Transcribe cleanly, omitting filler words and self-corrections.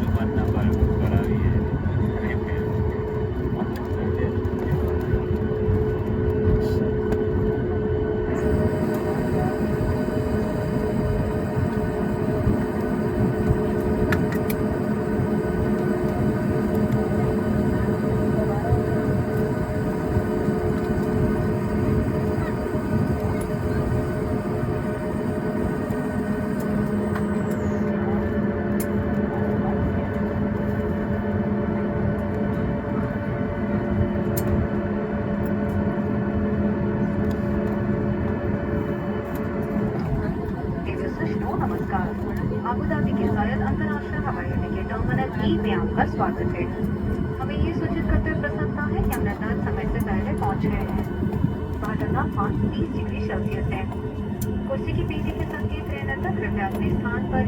जुबानना बाळगून करावी आहे. नमस्कार। अबू धाबी के जायद अंतर्राष्ट्रीय हवाई अड्डे के टर्मिनल ई में आपका स्वागत है। हमें ये सूचित करते हुए प्रसन्नता है कि हम निर्धारित समय से पहले पहुंच गए हैं। बाहर तापमान 30 डिग्री सेल्सियस है। कुर्सी के पीछे के संकेत रहने तक कृपया अपने स्थान पर